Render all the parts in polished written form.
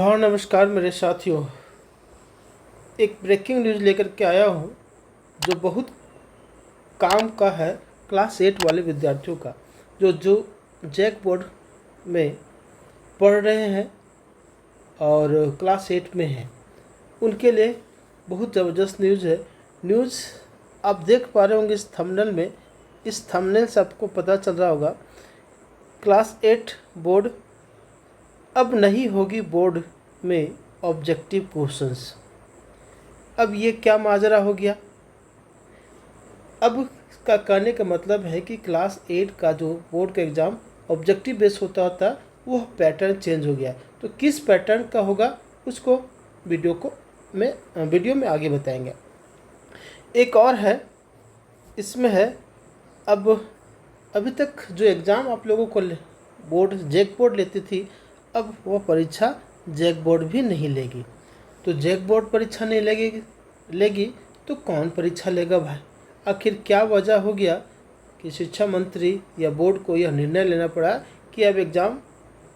हाँ नमस्कार मेरे साथियों। एक ब्रेकिंग न्यूज़ लेकर के आया हूँ जो बहुत काम का है। क्लास 8 वाले विद्यार्थियों का जो जैक बोर्ड में पढ़ रहे हैं और क्लास 8 में हैं, उनके लिए बहुत ज़बरदस्त न्यूज़ है। न्यूज़ आप देख पा रहे होंगे इस थंबनेल में। इस थंबनेल से आपको पता चल रहा होगा क्लास 8 बोर्ड अब नहीं होगी बोर्ड में ऑब्जेक्टिव क्वेश्चंस। अब ये क्या माजरा हो गया। अब इसका कहने का मतलब है कि क्लास 8 का जो बोर्ड का एग्ज़ाम ऑब्जेक्टिव बेस होता था वो पैटर्न चेंज हो गया। तो किस पैटर्न का होगा उसको वीडियो में आगे बताएंगे। एक और है, इसमें है अब अभी तक जो एग्ज़ाम आप लोगों को बोर्ड जैक बोर्ड लेती थी, अब वह परीक्षा जैक बोर्ड भी नहीं लेगी। तो जैक बोर्ड परीक्षा नहीं लेगी तो कौन परीक्षा लेगा भाई। आखिर क्या वजह हो गया कि शिक्षा मंत्री या बोर्ड को यह निर्णय लेना पड़ा कि अब एग्ज़ाम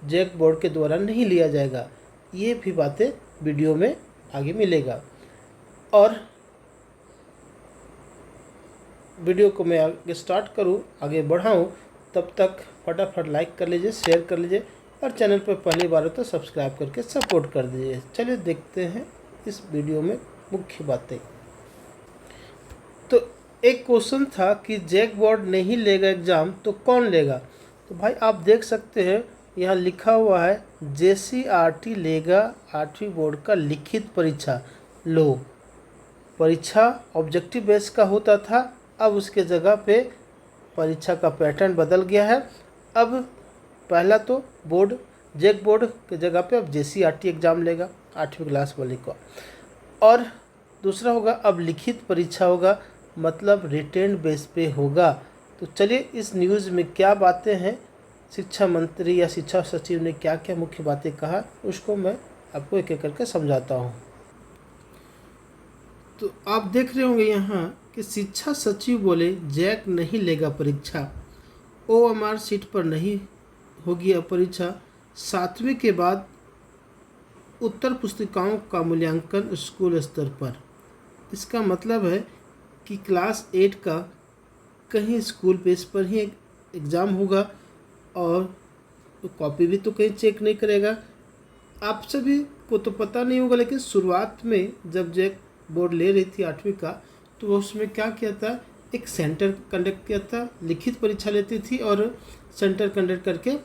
जैक बोर्ड के द्वारा नहीं लिया जाएगा। ये भी बातें वीडियो में आगे मिलेगा। और वीडियो को मैं आगे स्टार्ट करूं, आगे बढ़ाऊं, तब तक फटाफट लाइक कर लीजिए, शेयर कर लीजिए और चैनल पर पहली बार हो तो सब्सक्राइब करके सपोर्ट कर दीजिए। चलिए देखते हैं इस वीडियो में मुख्य बातें। तो एक क्वेश्चन था कि जैक बोर्ड नहीं लेगा एग्ज़ाम तो कौन लेगा। तो भाई आप देख सकते हैं यहाँ लिखा हुआ है JCRT लेगा 8वीं बोर्ड का लिखित परीक्षा। लो, परीक्षा ऑब्जेक्टिव बेस का होता था, अब उसके जगह पे परीक्षा का पैटर्न बदल गया है। अब पहला तो बोर्ड जैक बोर्ड की जगह पे अब JCRT एग्ज़ाम लेगा 8वीं क्लास वाले को। और दूसरा होगा अब लिखित परीक्षा होगा, मतलब रिटेन बेस पे होगा। तो चलिए इस न्यूज़ में क्या बातें हैं, शिक्षा मंत्री या शिक्षा सचिव ने क्या क्या मुख्य बातें कहा, उसको मैं आपको एक एक करके समझाता हूँ। तो आप देख रहे होंगे यहाँ कि शिक्षा सचिव बोले जैक नहीं लेगा परीक्षा, OMR सीट पर नहीं होगी अब परीक्षा, 7वीं के बाद उत्तर पुस्तिकाओं का मूल्यांकन स्कूल स्तर पर। इसका मतलब है कि क्लास 8 का कहीं स्कूल बेस पर ही एग्ज़ाम होगा और कॉपी भी तो कहीं चेक नहीं करेगा। आप सभी को तो पता नहीं होगा, लेकिन शुरुआत में जब जैक बोर्ड ले रही थी 8वीं का, तो उसमें क्या किया था, एक सेंटर कंडक्ट किया था, लिखित परीक्षा लेती थी और सेंटर कंडक्ट करके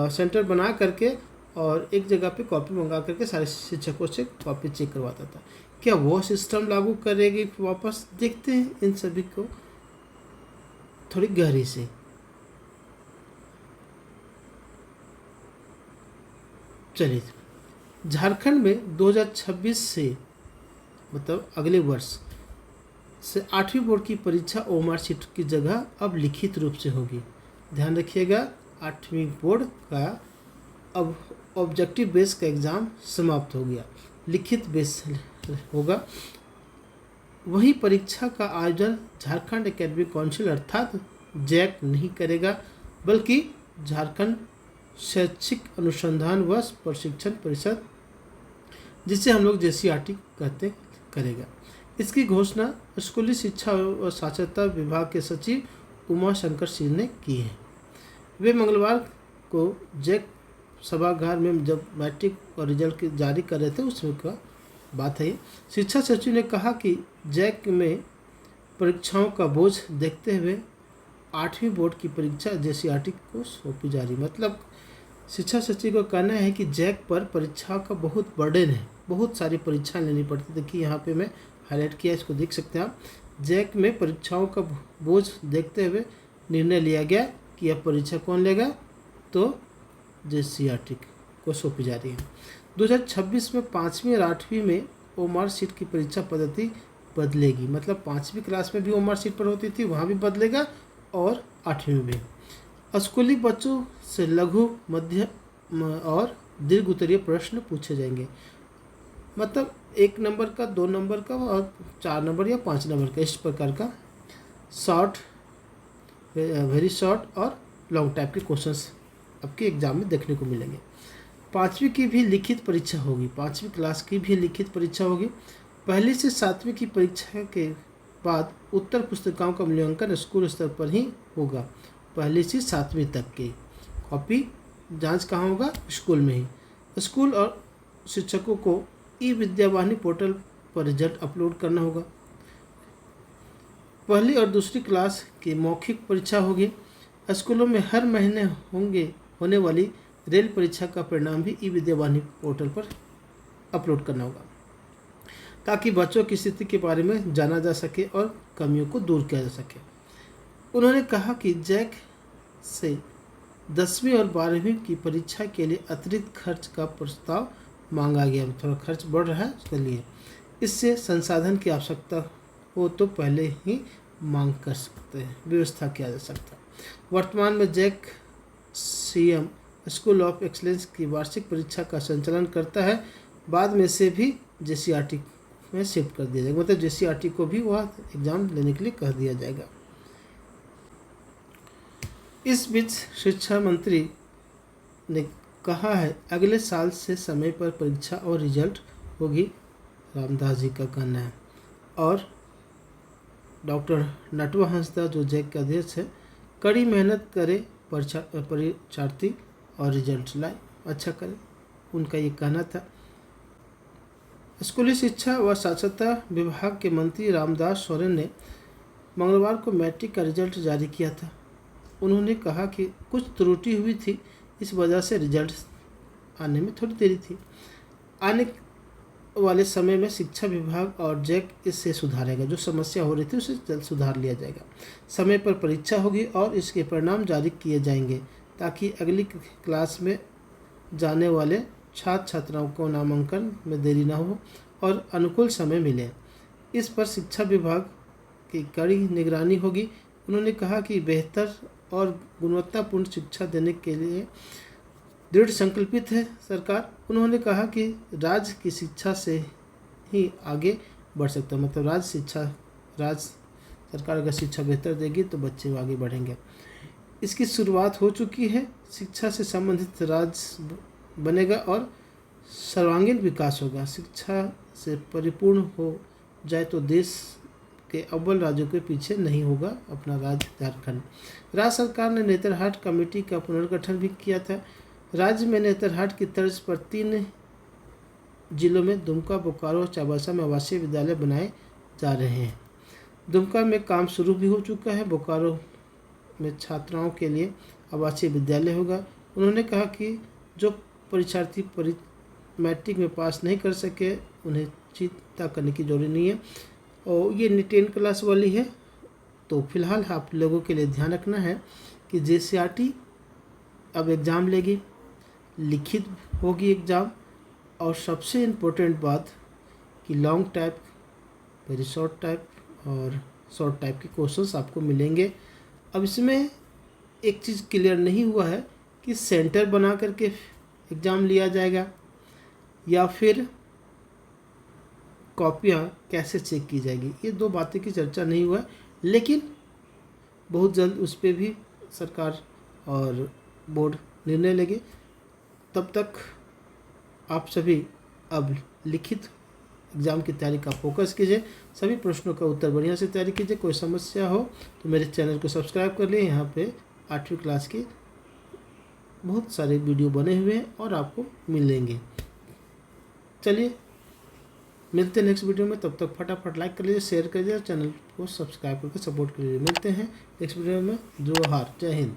सेंटर बना करके और एक जगह पे कॉपी मंगा करके सारे शिक्षकों से कॉपी चेक करवाता था। क्या वो सिस्टम लागू करेगी वापस? देखते हैं इन सभी को थोड़ी गहरी से। चलिए, झारखंड में 2026 से मतलब अगले वर्ष से 8वीं बोर्ड की परीक्षा OMR सीट की जगह अब लिखित रूप से होगी। ध्यान रखिएगा, 8वीं बोर्ड का अब ऑब्जेक्टिव बेस का एग्ज़ाम समाप्त हो गया, लिखित बेस होगा। वही परीक्षा का आयोजन झारखंड एकेडमिक काउंसिल अर्थात जैक नहीं करेगा, बल्कि झारखंड शैक्षिक अनुसंधान व प्रशिक्षण परिषद, जिसे हम लोग JCRT कहते, करेगा। इसकी घोषणा स्कूली शिक्षा व साक्षरता विभाग के सचिव उमा शंकर सिंह ने की है। वे मंगलवार को जैक सभागार में जब मैट्रिक और रिजल्ट जारी कर रहे थे उसमें का बात है। शिक्षा सचिव ने कहा कि जैक में परीक्षाओं का बोझ देखते हुए 8वीं बोर्ड की परीक्षा JCRT को सौंपी जा रही। मतलब शिक्षा सचिव का कहना है कि जैक पर परीक्षाओं का बहुत बर्डन है, बहुत सारी परीक्षाएं लेनी पड़ती। देखिए यहाँ पे मैं हाईलाइट किया, इसको देख सकते हैं आप। जैक में परीक्षाओं का बोझ देखते हुए निर्णय लिया गया कि यह परीक्षा कौन लेगा, तो JCRT को सौंपी जा रही है। 2026 में 5वीं और 8वीं में OMR सीट की परीक्षा पद्धति बदलेगी। मतलब 5वीं क्लास में भी OMR सीट पर होती थी, वहाँ भी बदलेगा और 8वीं में भी। स्कूली बच्चों से लघु, मध्य और दीर्घ उत्तरीय प्रश्न पूछे जाएंगे। मतलब 1 नंबर का, 2 नंबर का और 4 नंबर या 5 नंबर का, इस प्रकार का शॉर्ट, वेरी शॉर्ट और लॉन्ग टाइप के क्वेश्चंस आपके एग्जाम में देखने को मिलेंगे। 5वीं की भी लिखित परीक्षा होगी, 5वीं क्लास की भी लिखित परीक्षा होगी। पहली से 7वीं की परीक्षा के बाद उत्तर पुस्तिकाओं का मूल्यांकन स्कूल स्तर पर ही होगा। पहली से 7वीं तक की कॉपी जांच कहाँ होगा? स्कूल में ही। स्कूल और शिक्षकों को ई विद्यावाहिनी पोर्टल पर रिजल्ट अपलोड करना होगा। पहली और दूसरी क्लास की मौखिक परीक्षा होगी। स्कूलों में हर महीने होने वाली रेल परीक्षा का परिणाम भी ई विद्यावाहिनी पोर्टल पर अपलोड करना होगा, ताकि बच्चों की स्थिति के बारे में जाना जा सके और कमियों को दूर किया जा सके। उन्होंने कहा कि जैक से 10वीं और 12वीं की परीक्षा के लिए अतिरिक्त खर्च का प्रस्ताव मांगा गया। थोड़ा खर्च बढ़ रहा है, उसके लिए इससे संसाधन की आवश्यकता हो तो पहले ही मांग कर सकते हैं, व्यवस्था किया जा सकता है। वर्तमान में JAC CM school of excellence की वार्षिक परीक्षा का संचालन करता है। बाद में से भी जेसीईआरटी में शिफ्ट कर दिया जाएगा, मतलब जेसीईआरटी को भी वह एग्ज़ाम लेने के लिए कह दिया जाएगा। इस बीच शिक्षा मंत्री ने कहा है अगले साल से समय पर परीक्षा और रिजल्ट होगी, रामदास जी का कहना है। और डॉक्टर नटवा हंसदा जो जैक के अध्यक्ष है, कड़ी मेहनत करे परीक्षार्थी और रिजल्ट लाए, अच्छा करे, उनका ये कहना था। स्कूली शिक्षा व साक्षरता विभाग के मंत्री रामदास सोरेन ने मंगलवार को मैट्रिक का रिजल्ट जारी किया था। उन्होंने कहा कि कुछ त्रुटि हुई थी, इस वजह से रिजल्ट आने में थोड़ी देरी थी। आने वाले समय में शिक्षा विभाग और जैक इससे सुधारेगा, जो समस्या हो रही थी उसे जल्द सुधार लिया जाएगा। समय पर परीक्षा होगी और इसके परिणाम जारी किए जाएंगे, ताकि अगली क्लास में जाने वाले छात्र छात्राओं को नामांकन में देरी न हो और अनुकूल समय मिले। इस पर शिक्षा विभाग की कड़ी निगरानी होगी। उन्होंने कहा कि बेहतर और गुणवत्तापूर्ण शिक्षा देने के लिए दृढ़ संकल्पित है सरकार। उन्होंने कहा कि राज्य की शिक्षा से ही आगे बढ़ सकता है, मतलब राज्य सरकार अगर शिक्षा बेहतर देगी तो बच्चे आगे बढ़ेंगे। इसकी शुरुआत हो चुकी है। शिक्षा से संबंधित राज्य बनेगा और सर्वांगीण विकास होगा। शिक्षा से परिपूर्ण हो जाए तो देश के अव्वल राज्यों के पीछे नहीं होगा अपना राज्य झारखंड। राज्य सरकार ने नेतरहाट कमेटी का पुनर्गठन भी किया था। राज्य में नेतरहाट की तर्ज पर 3 जिलों में दुमका, बोकारो और चाईबासा में आवासीय विद्यालय बनाए जा रहे हैं। दुमका में काम शुरू भी हो चुका है। बोकारो में छात्राओं के लिए आवासीय विद्यालय होगा। उन्होंने कहा कि जो परीक्षार्थी मैट्रिक में पास नहीं कर सके उन्हें चिंता करने की जरूरत नहीं है। और ये 10 क्लास वाली है। तो फिलहाल आप लोगों के लिए ध्यान रखना है कि जेसीईआरटी अब एग्ज़ाम लेगी, लिखित होगी एग्ज़ाम, और सबसे इम्पोर्टेंट बात कि long type, very short type और शॉर्ट टाइप के क्वेश्चंस आपको मिलेंगे। अब इसमें एक चीज़ क्लियर नहीं हुआ है कि सेंटर बना करके एग्ज़ाम लिया जाएगा या फिर कॉपियाँ कैसे चेक की जाएगी। ये 2 बातें की चर्चा नहीं हुआ है, लेकिन बहुत जल्द उस पर भी सरकार और बोर्ड निर्णय लेंगे। तब तक आप सभी अब लिखित एग्ज़ाम की तैयारी का फोकस कीजिए। सभी प्रश्नों का उत्तर बढ़िया से तैयारी कीजिए। कोई समस्या हो तो मेरे चैनल को सब्सक्राइब कर लिए। यहाँ पे 8वीं क्लास के बहुत सारे वीडियो बने हुए हैं और आपको मिलेंगे। चलिए मिलते हैं नेक्स्ट वीडियो में। तब तक फटाफट लाइक कर लीजिए, शेयर कर लीजिए और चैनल को सब्सक्राइब करके सपोर्ट कर लीजिए। मिलते हैं नेक्स्ट वीडियो में। जोहार, जय हिंद।